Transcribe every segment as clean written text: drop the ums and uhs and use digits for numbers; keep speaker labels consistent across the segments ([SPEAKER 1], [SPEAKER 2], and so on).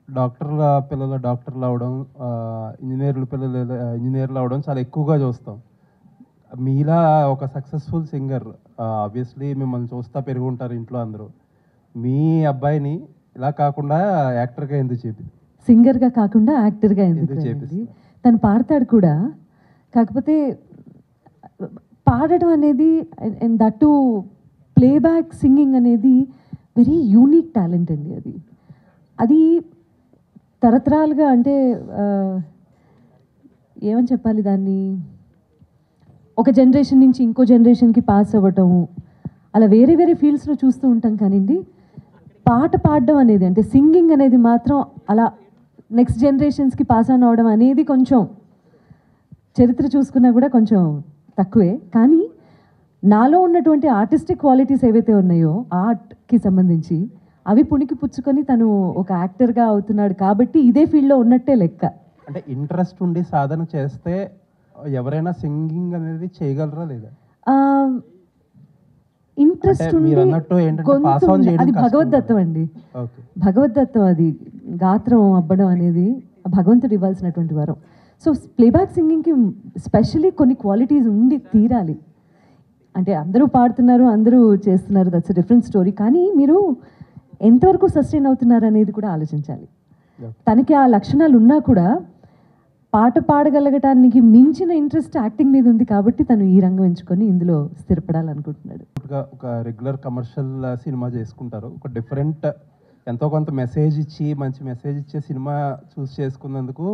[SPEAKER 1] డాక్టర్ల పిల్లలు డాక్టర్లు అవ్వడం, ఇంజినీర్ల పిల్లలు ఇంజినీర్లు అవ్వడం చాలా ఎక్కువగా చూస్తాం. మీలా ఒక సక్సెస్‌ఫుల్ సింగర్, ఆబ్వియస్లీ మిమ్మల్ని చూస్తా పెరిగి ఉంటారు ఇంట్లో అందరూ. మీ అబ్బాయిని ఇలా కాకుండా యాక్టర్‌గా ఎందుకు
[SPEAKER 2] సింగర్‌గా కాకుండా యాక్టర్‌గా ఎందుకు
[SPEAKER 1] ఎందుకు
[SPEAKER 2] అయింది?
[SPEAKER 1] చేపిస్తున్నారు?
[SPEAKER 2] తను పాడతాడు కూడా. కాకపోతే పాడడం అనేది and that to playback singing అనేది వెరీ యూనిక్ టాలెంట్ అండి అది. అది తరతరాలుగా అంటే ఏమని చెప్పాలి దాన్ని, ఒక జనరేషన్ నుంచి ఇంకో జనరేషన్‌కి పాస్ అవ్వటము, అలా వేరే వేరే ఫీల్డ్స్‌లో చూస్తూ ఉంటాం కానివ్వండి. పాట పాడడం అనేది అంటే సింగింగ్ అనేది మాత్రం అలా నెక్స్ట్ జనరేషన్స్కి పాస్ ఆన్ అవడం అనేది కొంచెం చరిత్ర చూసుకున్నా కూడా కొంచెం తక్కువే. కానీ నాలో ఉన్నటువంటి ఆర్టిస్టిక్ క్వాలిటీస్ ఏవైతే ఉన్నాయో ఆర్ట్కి సంబంధించి అవి పుణికి పుచ్చుకొని తను ఒక యాక్టర్గా అవుతున్నాడు కాబట్టి ఇదే ఫీల్డ్లో ఉన్నట్టే లెక్క.
[SPEAKER 1] అంటే ఇంట్రెస్ట్ ఉండి సాధన చేస్తే ఎవరైనా సింగింగ్ అనేది చేయగలరా లేదా?
[SPEAKER 2] ఇంట్రెస్ట్
[SPEAKER 1] అంటే మీరు అన్నట్టు ఏంటంటే పాస్ ఆన్ చేయడం
[SPEAKER 2] అది
[SPEAKER 1] కష్టం
[SPEAKER 2] భగవద్దత్తం
[SPEAKER 1] కదా.
[SPEAKER 2] అండి.
[SPEAKER 1] ఓకే.
[SPEAKER 2] భగవద్దత్తం అది. గాత్రం అబ్బడం అనేది భగవంతుడు ఇవ్వాల్సినటువంటి వరం. సో ప్లేబ్యాక్ సింగింగ్కి స్పెషల్లీ కొన్ని క్వాలిటీస్ ఉండి తీరాలి. అంటే అందరూ పాడుతున్నారు, అందరూ చేస్తున్నారు, దట్స్ ఎ డిఫరెంట్ స్టోరీ. కానీ మీరు ఎంతవరకు సస్టైన్ అవుతున్నారు అనేది కూడా ఆలోచించాలి. తనకి ఆ లక్షణాలు ఉన్నా కూడా పాట పాడగలగటానికి మించిన ఇంట్రెస్ట్ యాక్టింగ్ మీద ఉంది కాబట్టి తను ఈ రంగం ఎంచుకొని ఇందులో స్థిరపడాలనుకుంటున్నాడు.
[SPEAKER 1] ఒక రెగ్యులర్ కమర్షియల్ సినిమా చేసుకుంటారు. ఒక డిఫరెంట్ ఎంతో కొంత మెసేజ్ ఇచ్చి మంచి మెసేజ్ ఇచ్చే సినిమా చూస్ చేసుకున్నందుకు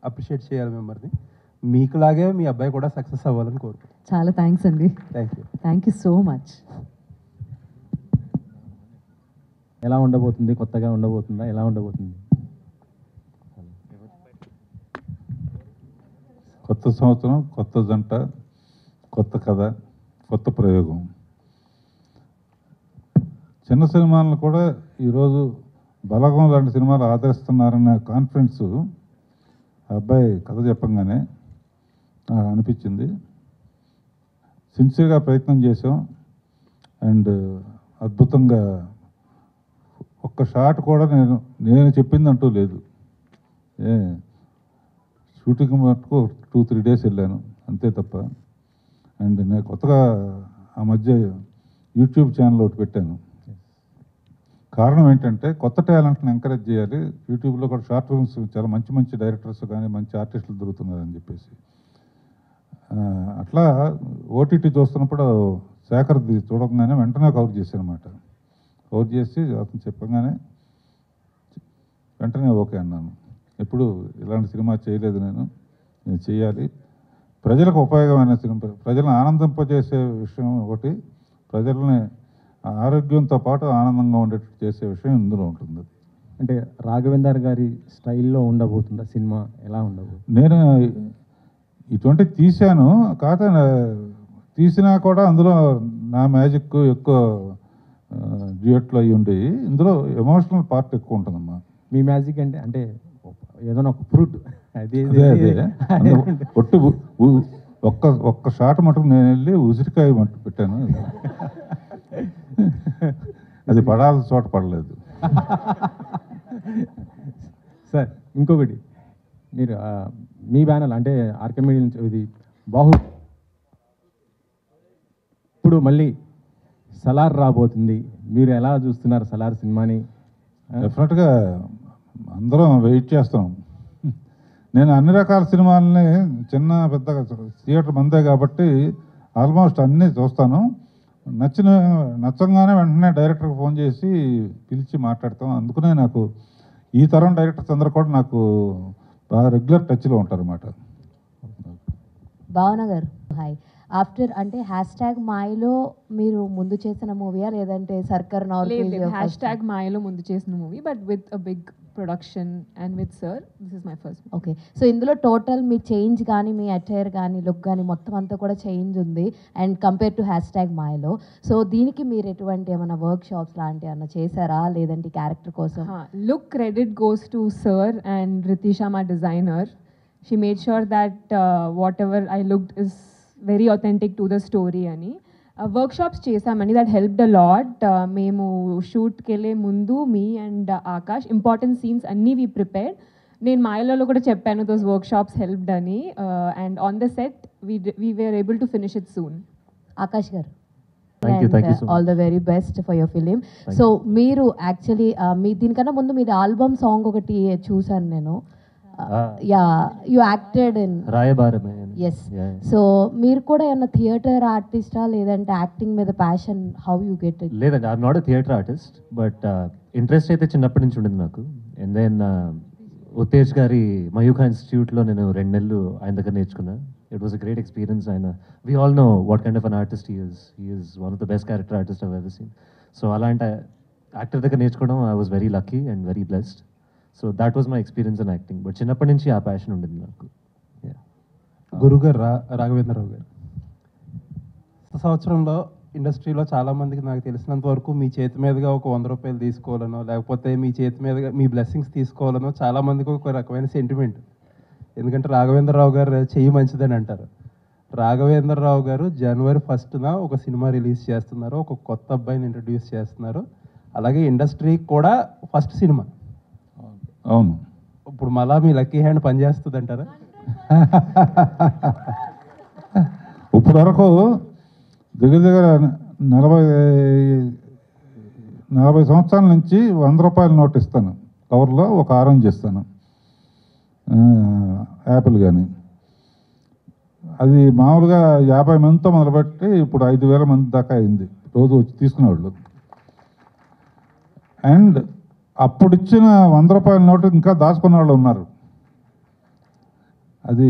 [SPEAKER 1] అప్రిషియేట్ చేయాలి మిమ్మల్ని. మీకులాగే మీ అబ్బాయి కూడా సక్సెస్ అవ్వాలని కోరుకుంటున్నాను.
[SPEAKER 2] చాలా థ్యాంక్స్ అండి. Thank you so much.
[SPEAKER 3] ఎలా ఉండబోతుంది? కొత్తగా ఉండబోతుందా? ఎలా ఉండబోతుంది?
[SPEAKER 4] కొత్త సంవత్సరం, కొత్త జంట, కొత్త కథ, కొత్త ప్రయోగం. చిన్న సినిమాలను కూడా ఈరోజు బలగం లాంటి సినిమాలు ఆదరిస్తున్నారన్న కాన్ఫిడెన్స్ అబ్బాయి కథ చెప్పంగానే అనిపించింది. సిన్సియర్గా ప్రయత్నం చేసాం అండ్ అద్భుతంగా ఒక్క షాట్ కూడా నేను చెప్పిందంటూ లేదు. షూటింగ్ మటుకు 2-3 డేస్ వెళ్ళాను అంతే తప్ప. అండ్ నేను కొత్తగా ఆ మధ్య యూట్యూబ్ ఛానల్ ఒకటి పెట్టాను. కారణం ఏంటంటే కొత్త టాలెంట్ని ఎంకరేజ్ చేయాలి. యూట్యూబ్లో కూడా షార్ట్ ఫిల్మ్స్ చాలా మంచి మంచి డైరెక్టర్స్ కానీ మంచి ఆర్టిస్టులు దొరుకుతున్నారని చెప్పేసి అట్లా ఓటీటీ చూస్తున్నప్పుడు శేఖర్ది చూడగానే వెంటనే కవర్ చేశాను అనమాట. కవర్ చేసి అతను చెప్పగానే వెంటనే ఓకే అన్నాను. ఎప్పుడు ఇలాంటి సినిమా చేయలేదు, నేను చేయాలి. ప్రజలకు ఉపయోగమైన సినిమా, ప్రజలను ఆనందింపజేసే విషయం ఒకటి, ప్రజల్ని ఆరోగ్యంతో పాటు ఆనందంగా ఉండేటట్టు చేసే విషయం ఇందులో ఉంటుంది.
[SPEAKER 3] అంటే రాఘవేందర్ గారి స్టైల్లో ఉండబోతుందా సినిమా? ఎలా ఉండబోతుంది?
[SPEAKER 4] నేను ఇటువంటి తీశాను కాకపోతే తీసినా కూడా అందులో నా మ్యాజిక్ ఎక్కువ డ్యూయట్లు అయ్యి ఉండి ఇందులో ఎమోషనల్ పార్ట్ ఎక్కువ ఉంటుందమ్మా.
[SPEAKER 3] మీ మ్యాజిక్ అంటే అంటే ఏదైనా ఒక ఫ్రూట్ అది
[SPEAKER 4] ఒట్టు ఒక్క షాట్ మటుకు నేను వెళ్ళి ఉసిరికాయ మట్టు పెట్టాను. అది పడాల్సిన చోట పడలేదు.
[SPEAKER 3] సార్ ఇంకొకటి, మీరు మీ బ్యానర్ అంటే ఆర్కెమిడీ నుంచి ఇది బాహు, ఇప్పుడు మళ్ళీ సలార్ రాబోతుంది. మీరు ఎలా చూస్తున్నారు సలార్ సినిమాని?
[SPEAKER 4] డెఫినెట్గా అందరం వెయిట్ చేస్తాం. నేను అన్ని రకాల సినిమాలని చిన్న పెద్దగా థియేటర్ మందే కాబట్టి ఆల్మోస్ట్ అన్నీ చూస్తాను. నచ్చంగానే వెంటనే డైరెక్టర్కి ఫోన్ చేసి పిలిచి మాట్లాడతాం. అందుకనే నాకు ఈ తరం డైరెక్టర్స్ అందరూ కూడా నాకు బాగా రెగ్యులర్ టచ్లో ఉంటారు అన్నమాట.
[SPEAKER 5] భావన గారు హాయ్. ఆఫ్టర్ అంటే హ్యాష్ట్యాగ్ మాయలో మీరు ముందు చేసిన మూవీయా లేదంటే సర్కార్
[SPEAKER 6] హ్యాష్ట్యాగ్ మాయలో ముందు చేసిన movie, but with a big production and with sir this is my first.
[SPEAKER 5] Okay, so ఇందులో టోటల్ మీ చేంజ్ కానీ మీ అటైర్ కానీ లుక్ కానీ మొత్తం అంతా కూడా చేంజ్ ఉంది అండ్ కంపేర్ టు హ్యాష్ట్యాగ్ మాయలో. సో దీనికి మీరు ఎటువంటి ఏమైనా వర్క్ షాప్స్ లాంటివి ఏమైనా చేశారా లేదంటే క్యారెక్టర్ కోసం?
[SPEAKER 6] Look credit goes to sir and Ritisha మా designer. She made sure that whatever I looked is very authentic to the story ani. Workshops చేసామండి, దట్ హెల్ప్డ్ అ లాట్. మేము షూట్కి వెళ్ళే ముందు me and Akash important scenes అన్నీ we prepared. నేను మాయలలో కూడా చెప్పాను దోస్ వర్క్షాప్స్ హెల్ప్డ్ అని. And on the set we were able to finish it soon.
[SPEAKER 5] Akash గారు,
[SPEAKER 7] Thank you so much.
[SPEAKER 5] All the very best for your film. So మీరు actually మీ దీనికన్నా ముందు మీది ఆల్బమ్ సాంగ్ ఒకటి చూసాను నేను. యా, యు యాక్టెడ్ ఇన్
[SPEAKER 7] రాయబారమే.
[SPEAKER 5] ఎస్. సో మీరు కూడా ఏమన్నా థియేటర్ ఆర్టిస్టా లేదంటే యాక్టింగ్ మీద passion, how you get it?
[SPEAKER 7] లేదండి, I'm not a theatre artist, but interest అయితే చిన్నప్పటి నుంచి ఉండింది నాకు. అండ్ దెన్ ఉత్తేజ్ గారి మయూఖా ఇన్స్టిట్యూట్లో నేను 2 నెలలు ఆయన దగ్గర నేర్చుకున్నా. It was a great experience. ఆయన we all know what kind of an artist he is one of the best character artist I've ever seen. So అలాంటి యాక్టర్ దగ్గర నేర్చుకోవడం I was very lucky and very blessed. So that was my experience in acting. But చిన్నప్పటి నుంచి ఆ passion ఉండింది నాకు.
[SPEAKER 1] గురుగారు రాఘవేంద్రరావు గారు, సంవత్సరంలో ఇండస్ట్రీలో చాలామందికి నాకు తెలిసినంత వరకు మీ చేతి మీదుగా ఒక 100 రూపాయలు తీసుకోవాలనో లేకపోతే మీ చేతి మీదుగా మీ బ్లెస్సింగ్స్ తీసుకోవాలనో చాలామందికి ఒక రకమైన సెంటిమెంట్. ఎందుకంటే రాఘవేంద్రరావు గారు చెయ్యి మంచిదని అంటారు. రాఘవేంద్రరావు గారు జనవరి 1న ఒక సినిమా రిలీజ్ చేస్తున్నారు, ఒక కొత్త అబ్బాయిని ఇంట్రడ్యూస్ చేస్తున్నారు. అలాగే ఇండస్ట్రీకి కూడా ఫస్ట్ సినిమా.
[SPEAKER 4] అవును.
[SPEAKER 1] ఇప్పుడు మళ్ళా మీ లక్కీ హ్యాండ్ పనిచేస్తుంది అంటారా?
[SPEAKER 4] ఇప్పుడు వరకు దగ్గర దగ్గర 40 సంవత్సరాల నుంచి 100 రూపాయల నోట్ ఇస్తాను. కవర్లో ఒక ఆరెంజ్ ఇస్తాను, యాపిల్ కానీ. అది మామూలుగా 50 మందితో మొదలుపెట్టి ఇప్పుడు 5,000 మంది దాకా అయింది రోజు వచ్చి తీసుకునేవాళ్ళు. అండ్ అప్పుడు ఇచ్చిన 100 రూపాయల నోటు ఇంకా దాచుకున్న వాళ్ళు ఉన్నారు. అది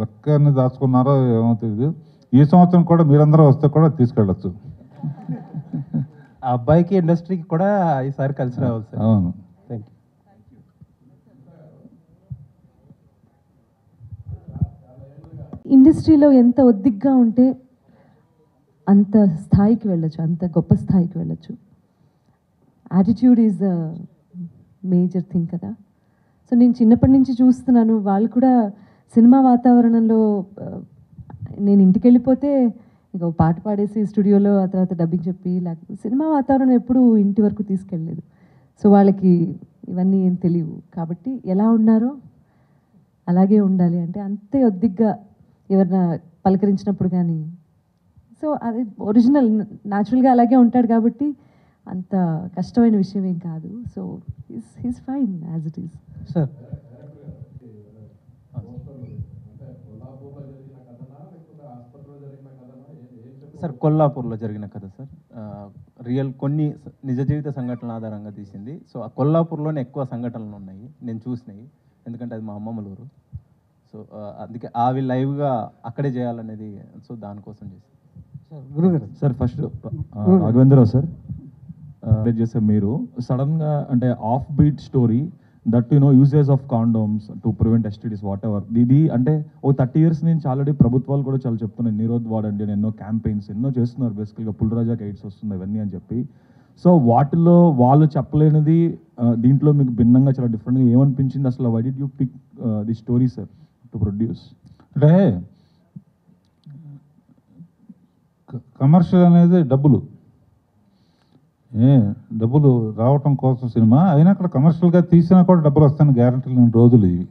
[SPEAKER 4] లెక్కని దాచుకున్నారో ఏమో తెలియదు. ఈ సంవత్సరం కూడా మీరందరూ వస్తే కూడా తీసుకెళ్ళచ్చు.
[SPEAKER 1] ఆ అబ్బాయికి ఇండస్ట్రీకి కూడా ఈసారి కలిసి రావాలి సార్.
[SPEAKER 4] అవును.
[SPEAKER 1] Thank you.
[SPEAKER 2] ఇండస్ట్రీలో ఎంత ఒద్దిగ్గా ఉంటే అంత స్థాయికి వెళ్ళొచ్చు, అంత గొప్ప స్థాయికి వెళ్ళొచ్చు. Attitude is the major thing కదా. సో నేను చిన్నప్పటి నుంచి చూస్తున్నాను, వాళ్ళు కూడా సినిమా వాతావరణంలో నేను ఇంటికి వెళ్ళిపోతే ఇక ఒక పాట పాడేసి స్టూడియోలో ఆ తర్వాత డబ్బింగ్ చెప్పి, లేకపోతే సినిమా వాతావరణం ఎప్పుడూ ఇంటి వరకు తీసుకెళ్ళలేదు. సో వాళ్ళకి ఇవన్నీ ఏం తెలియవు. కాబట్టి ఎలా ఉన్నారో అలాగే ఉండాలి, అంటే అంతే ఒద్దిగ్గా ఎవరైనా పలకరించినప్పుడు కానీ. సో అది ఒరిజినల్, న్యాచురల్గా అలాగే ఉంటాడు కాబట్టి అంత కష్టమైన విషయం ఏం కాదు. So he's fine as it is.
[SPEAKER 1] Sir
[SPEAKER 8] sir కొల్లాపూర్లో జరిగిన కథ సార్. రియల్ కొన్ని నిజ జీవిత సంఘటనల ఆధారంగా తీసింది. సో ఆ కొల్లాపూర్లోనే ఎక్కువ సంఘటనలు ఉన్నాయి నేను చూసినాయి, ఎందుకంటే అది మా అమ్మమ్మల ఊరు. సో అందుకే అవి లైవ్గా అక్కడే చేయాలనేది, సో దానికోసం చేసి.
[SPEAKER 1] గురుగారు
[SPEAKER 3] సార్ ఫస్ట్ రాఘవేంద్రరావు సార్ చేసే మీరు సడన్గా అంటే off beat story that uses of condoms to prevent STDs what ever. ఇది అంటే ఓ 30 years నుంచి ఆల్రెడీ ప్రభుత్వాలు కూడా చాలా చెప్తున్నాయి, నిరోధ్ వాడండి అని ఎన్నో క్యాంపెయిన్స్ ఎన్నో చేస్తున్నారు. బేసికల్గా పుల్రాజాకి ఎయిడ్స్ వస్తుంది ఇవన్నీ అని చెప్పి. సో వాటిలో వాళ్ళు చెప్పలేనిది దీంట్లో మీకు భిన్నంగా చాలా డిఫరెంట్గా ఏమనిపించింది అసలు? Why did you pick the story sir to produce?
[SPEAKER 4] అంటే కమర్షియల్ అనేది డబ్బులు రావటం కోసం సినిమా అయినా అక్కడ కమర్షియల్గా తీసినా కూడా డబ్బులు వస్తాయని గ్యారంటీ లేని రోజులు ఇవి.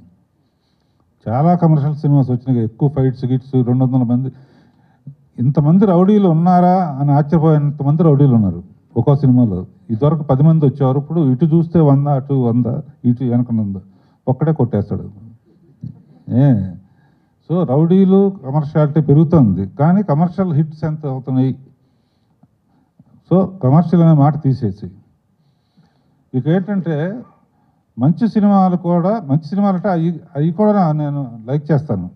[SPEAKER 4] చాలా కమర్షియల్ సినిమాస్ వచ్చినాయి, ఎక్కువ ఫైట్స్ గిట్స్, 200 మంది. ఇంతమంది రౌడీలు ఉన్నారా అని ఆశ్చర్యపోయేంతమంది రౌడీలు ఉన్నారు ఒక్కో సినిమాలో. ఇదివరకు 10 మంది వచ్చేవారు, ఇప్పుడు ఇటు చూస్తే 100, అటు 100, ఇటు వెనక 100, ఒక్కడే కొట్టేస్తాడు. సో రౌడీలు కమర్షియాలిటీ పెరుగుతుంది, కానీ కమర్షియల్ హిట్స్ ఎంత అవుతున్నాయి? సో కమర్షియల్ అనే మాట తీసేసి ఇక ఏంటంటే మంచి సినిమాలు అంటే అవి కూడా నేను లైక్ చేస్తాను.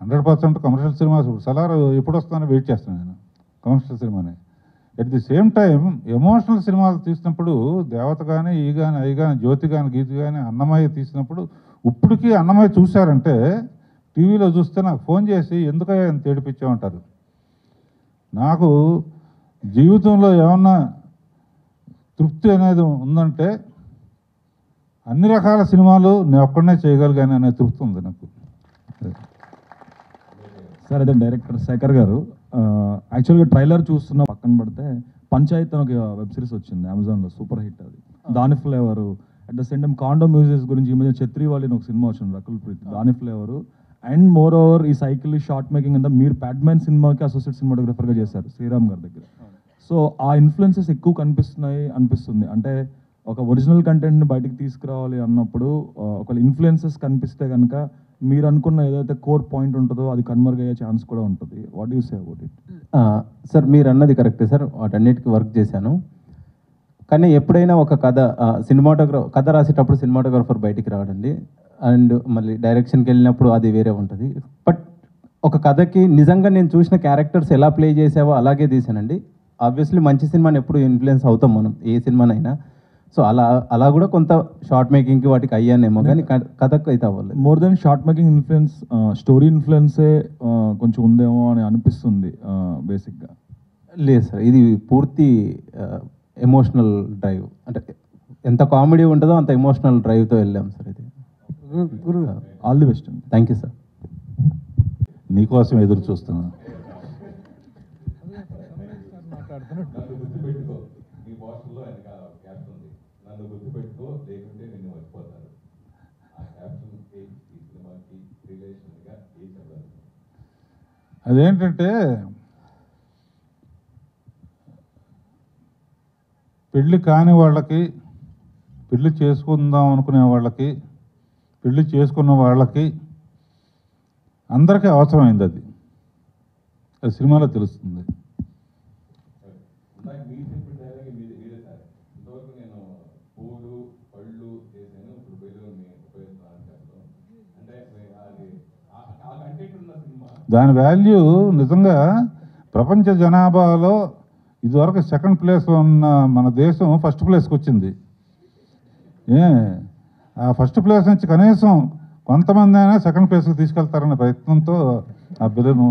[SPEAKER 4] 100% కమర్షియల్ సినిమాస్ సలార్ ఎప్పుడు వస్తానో వెయిట్ చేస్తాను నేను కమర్షియల్ సినిమాని. At the same time emotional సినిమాలు తీసినప్పుడు దేవత కానీ ఈ కానీ అవి కానీ జ్యోతి కానీ గీతి కానీ అన్నమయ్య తీసినప్పుడు ఇప్పటికీ అన్నమయ్య చూశారంటే టీవీలో చూస్తే నాకు ఫోన్ చేసి ఎందుకయ్యా ఎంత ఏడిపించామంటారు. నాకు జీవితంలో ఏమన్నా తృప్తి అనేది ఉందంటే అన్ని రకాల సినిమాలు నేను ఒక్కడనే చేయగలిగాను అనే తృప్తి ఉంది నాకు.
[SPEAKER 3] సార్ అదే డైరెక్టర్ శేఖర్ గారు యాక్చువల్గా ట్రైలర్ చూస్తున్న పక్కన పడితే పంచాయత్ అని ఒక వెబ్ సిరీస్ వచ్చింది అమెజాన్లో, సూపర్ హిట్ అది. దాని flavour at the same time condom musics గురించి ఈ మధ్య ఛత్రి వాళ్ళని ఒక సినిమా వచ్చింది రకుల్ ప్రీత్, దాని ఫ్లేవరు. అండ్ మోర్ ఓవర్ ఈ సైకిల్ షార్ట్ మేకింగ్ అంతా మీరు ప్యాడ్మ్యాన్ సినిమాకి అసోసియేట్ సినిమాటోగ్రఫర్గా చేశారు శ్రీరామ్ గారి దగ్గర. సో ఆ ఇన్ఫ్లుయెన్సెస్ ఎక్కువ అనిపిస్తుంది. అంటే ఒక ఒరిజినల్ కంటెంట్ని బయటకు తీసుకురావాలి అన్నప్పుడు ఒక ఇన్ఫ్లుయెన్సెస్ కనిపిస్తే కనుక మీరు అనుకున్న ఏదైతే కోర్ పాయింట్ ఉంటుందో అది కన్వర్గ్ అయ్యే ఛాన్స్ కూడా ఉంటుంది. What you say about it?
[SPEAKER 8] Sir మీరు అన్నది కరెక్టే సార్, వాటన్నిటికీ వర్క్ చేశాను. కానీ ఎప్పుడైనా ఒక కథ రాసేటప్పుడు సినిమాటోగ్రఫర్ బయటికి రావడండి, అండ్ మళ్ళీ డైరెక్షన్కి వెళ్ళినప్పుడు అది వేరే ఉంటుంది. బట్ ఒక కథకి నిజంగా నేను చూసిన క్యారెక్టర్స్ ఎలా ప్లే చేసావో అలాగే తీసానండి. ఆబ్వియస్లీ మంచి సినిమాని ఎప్పుడు ఇన్ఫ్లుయెన్స్ అవుతాం మనం, ఏ సినిమానైనా. సో అలా కూడా కొంత షార్ట్ మేకింగ్కి వాటికి అయ్యానేమో, కానీ కథకు అయితే అవ్వలేదు.
[SPEAKER 3] More than short making influence, story ఇన్ఫ్లుయెన్సే కొంచెం ఉందేమో అని అనిపిస్తుంది బేసిక్గా.
[SPEAKER 8] లేదు సార్, ఇది పూర్తి ఎమోషనల్ డ్రైవ్. అంటే ఎంత కామెడీ ఉంటుందో అంత ఎమోషనల్ డ్రైవ్తో వెళ్ళాం సార్. ఇది
[SPEAKER 3] ఆల్ ది బెస్ట్ అండి.
[SPEAKER 8] Thank you sir.
[SPEAKER 4] నీకోసం ఎదురు చూస్తున్నాను. అదేంటంటే పెళ్ళి కాని వాళ్ళకి, పెళ్ళి చేసుకుందాం అనుకునే వాళ్ళకి, పెళ్ళి చేసుకున్న వాళ్ళకి అందరికీ అవసరమైంది. అది సినిమాలో తెలుస్తుంది. దాని వాల్యూ నిజంగా ప్రపంచ జనాభాలో ఇదివరకు సెకండ్ ప్లేస్లో ఉన్న మన దేశం ఫస్ట్ ప్లేస్కి వచ్చింది. ఆ ఫస్ట్ ప్లేస్ నుంచి కనీసం కొంతమంది అయినా సెకండ్ ప్లేస్కి తీసుకెళ్తారనే ప్రయత్నంతో ఆ బిల్లును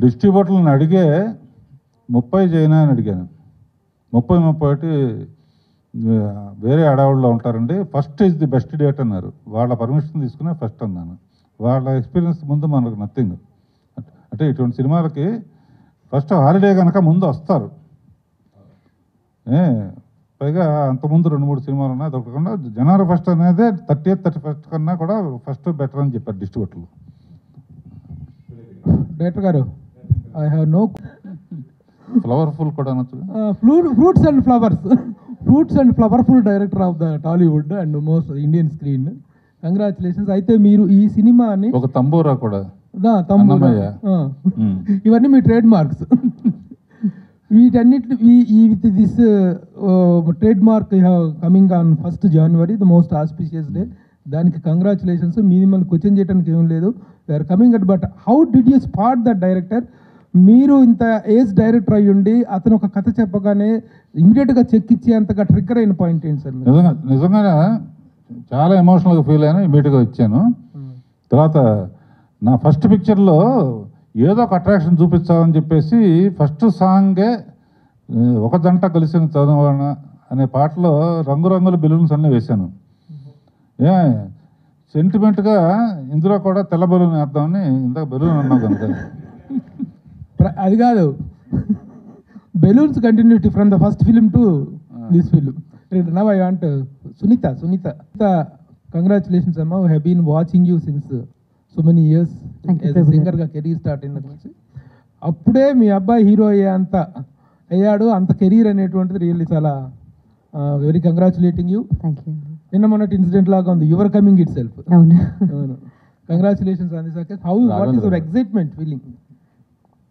[SPEAKER 4] డిస్ట్రిబ్యూటర్లను అడిగే 30 చేయనా అని అడిగాను. 30 వేరే అడవుల్లో ఉంటారండి. First is the best date అన్నారు. వాళ్ళ పర్మిషన్ తీసుకునే ఫస్ట్ అన్నాను. వాళ్ళ ఎక్స్పీరియన్స్ ముందు మనకు నథింగ్. అంటే ఇటువంటి సినిమాలకి ఫస్ట్ హాలిడే కనుక ముందు వస్తారు. పైగా అంతకుముందు 2-3 సినిమాలు ఉన్నాయి. అదొకకుండా జనవరి 1 అనేది 30th 31st కన్నా కూడా ఫస్ట్ బెటర్ అని చెప్పారు డిస్ట్రిబ్యూటర్లు.
[SPEAKER 9] డైరెక్టర్ గారు, ఐ హ్యావ్ నో
[SPEAKER 4] ఫ్లవర్ఫుల్ కూడా అనొచ్చు.
[SPEAKER 9] Fruits and flowerful director of the Tollywood and most Indian screen. Congratulations. అయితే మీరు ఈ సినిమాని
[SPEAKER 4] ఒక తంబూరా కూడా,
[SPEAKER 9] ఇవన్నీ మీ ట్రేడ్ మార్క్స్. వీటన్నిటి with this trademark coming on 1st January, the most auspicious day. దానికి కంగ్రాచులేషన్స్. మిమ్మల్ని క్వశ్చన్ చేయడానికి ఏం లేదు. We're coming at. But how did you spot the director? మీరు ఇంత ఏజ్ డైరెక్టర్ అయ్యి ఉండి అతను ఒక కథ చెప్పగానే ఇమీడియట్గా చెక్ ఇచ్చేంతగా ట్రిగ్గర్ అయిన పాయింట్ ఏంటి సార్?
[SPEAKER 4] నిజంగా చాలా ఎమోషనల్గా ఫీల్ అయినా ఇమీడియట్గా ఇచ్చాను. తర్వాత నా ఫస్ట్ పిక్చర్లో ఏదో ఒక అట్రాక్షన్ చూపించాలని చెప్పేసి ఫస్ట్ సాంగే ఒక జంట కలిసిన చదవన అనే పాటలో రంగురంగుల బెలూన్స్ అన్నీ వేశాను. సెంటిమెంట్గా ఇందులో కూడా తెల్ల బెలూన్ వేద్దామని ఇందాక బెలూన్ అన్నావు కనుక.
[SPEAKER 9] అది కాదు, balloons continuity from the first film to this film. Now I want Sunitha, congratulations అమ్మా. We have been watching you since so many years as a సింగర్గా కెరీర్ స్టార్ట్ అయిన నుంచి. అప్పుడే మీ అబ్బాయి హీరో అయ్యాడు. అంత కెరీర్ అనేటువంటిది రియల్లీ చాలా very congratulating you.
[SPEAKER 2] Thank you.
[SPEAKER 9] నిన్న మొన్నటి ఇన్సిడెంట్ లాగా ఉంది, యువర్ కమింగ్ ఇట్ సెల్ఫ్.
[SPEAKER 2] అవును.
[SPEAKER 9] Congratulations on this occasion. How what is your excitement feeling?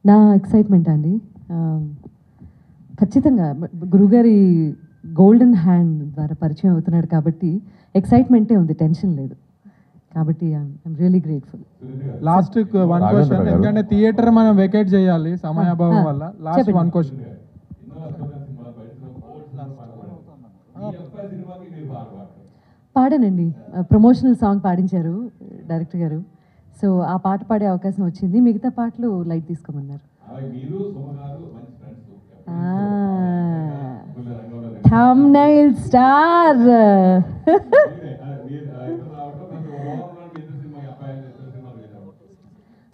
[SPEAKER 2] నా ఎక్సైట్మెంట్ అండి, ఖచ్చితంగా గురుగారి గోల్డెన్ హ్యాండ్ ద్వారా పరిచయం అవుతున్నాడు కాబట్టి ఎక్సైట్మెంటే ఉంది, టెన్షన్ లేదు. కాబట్టి I'm really grateful.
[SPEAKER 10] Last one question, ఎందుకంటే థియేటర్ మనం వెకేట్ చేయాలి సమయాభావం వల్ల. Last one question.
[SPEAKER 2] పాడానండి, ప్రమోషనల్ సాంగ్ పాడించారు డైరెక్టర్ గారు. సో ఆ పాట పాడే అవకాశం వచ్చింది, మిగతా పాటలు లైట్ తీసుకోమన్నారు. Thumbnail star.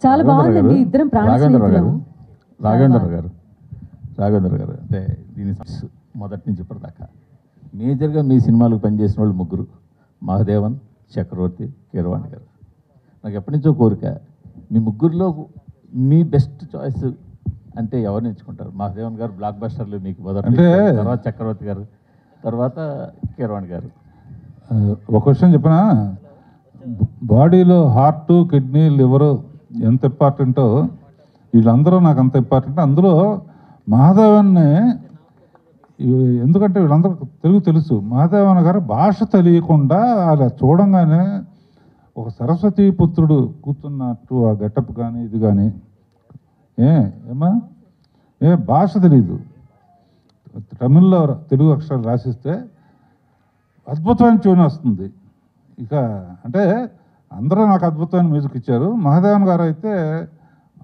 [SPEAKER 2] చాలా బాగుందండి, ఇద్దరం ప్రాణ స్నేహితులం.
[SPEAKER 11] రాఘవేంద్ర గారు అంటే దీని మొదటి నుంచి ఇప్పటిదాకా మేజర్గా మీ సినిమాలకు పనిచేసిన వాళ్ళు ముగ్గురు, మహాదేవన్, చక్రవర్తి, కీరవాణి గారు. నాకు ఎప్పటి నుంచో కోరిక, మీ ముగ్గురులో మీ బెస్ట్ చాయిస్ అంటే ఎవరిని ఎంచుకుంటారు? మహాదేవన్ గారు బ్లాక్ బస్టర్లు మీకు మొదటి, తర్వాత చక్రవర్తి గారు, తర్వాత కీరవాణి గారు.
[SPEAKER 4] ఒక విషయం చెప్పిన, బాడీలో హార్ట్, కిడ్నీ, లివరు ఎంత ఇంపార్టెంటో వీళ్ళందరూ నాకు అంత ఇంపార్టెంట్. అందులో మహాదేవన్ని, ఎందుకంటే వీళ్ళందరూ తెలుగు తెలుసు, మహాదేవన్ గారు భాష తెలియకుండా అలా చూడంగానే ఒక సరస్వతి పుత్రుడు కూర్చున్నట్టు ఆ గెటప్ కానీ ఇది కానీ, ఏమా భాష తెలియదు, తమిళ్లో తెలుగు అక్షరాలు రాసిస్తే అద్భుతమైన ట్యూన్ వస్తుంది. ఇక అంటే అందరూ నాకు అద్భుతమైన మ్యూజిక్ ఇచ్చారు. మహాదేవన్ గారు అయితే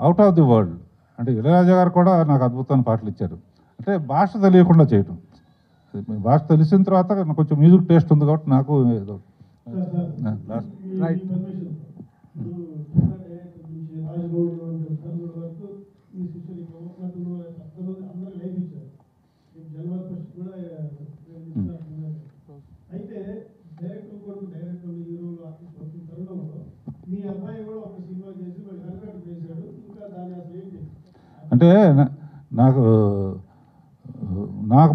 [SPEAKER 4] అవుట్ ఆఫ్ ది వరల్డ్. అంటే ఇళయరాజా గారు కూడా నాకు అద్భుతమైన పాటలు ఇచ్చారు. అంటే భాష తెలియకుండా చేయటం, భాష తెలిసిన తర్వాత కొంచెం మ్యూజిక్ టేస్ట్ ఉంది కాబట్టి నాకు ఏదో
[SPEAKER 10] రైట్.
[SPEAKER 12] అయితే డైరెక్టర్ కొడుకు డైరెక్టర్ హీరోలు ఆర్టిస్ట్ వచ్చిన తరుణంలో మీ అబ్బాయి కూడా ఒక సినిమా చేసి వాళ్ళు కనకట్టు చేశాడు. ఇంకా దాన్ని అసలు ఏంటి
[SPEAKER 4] అంటే నాకు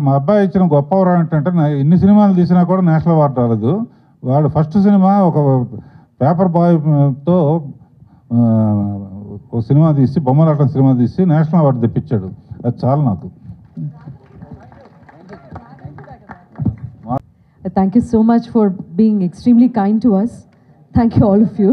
[SPEAKER 4] మా అబ్బాయి ఇచ్చిన గొప్ప వరం ఏంటంటే, ఇన్ని సినిమాలు తీసినా కూడా నేషనల్ అవార్డు రాలేదు. వాడు ఫస్ట్ సినిమా ఒక పేపర్ బాయ్తో ఒక సినిమా తీసి, బొమ్మలాటం సినిమా తీసి నేషనల్ అవార్డు తెప్పించాడు. అది చాలు నాకు.
[SPEAKER 2] Thank you so much for being extremely kind to us. Thank you, all of you.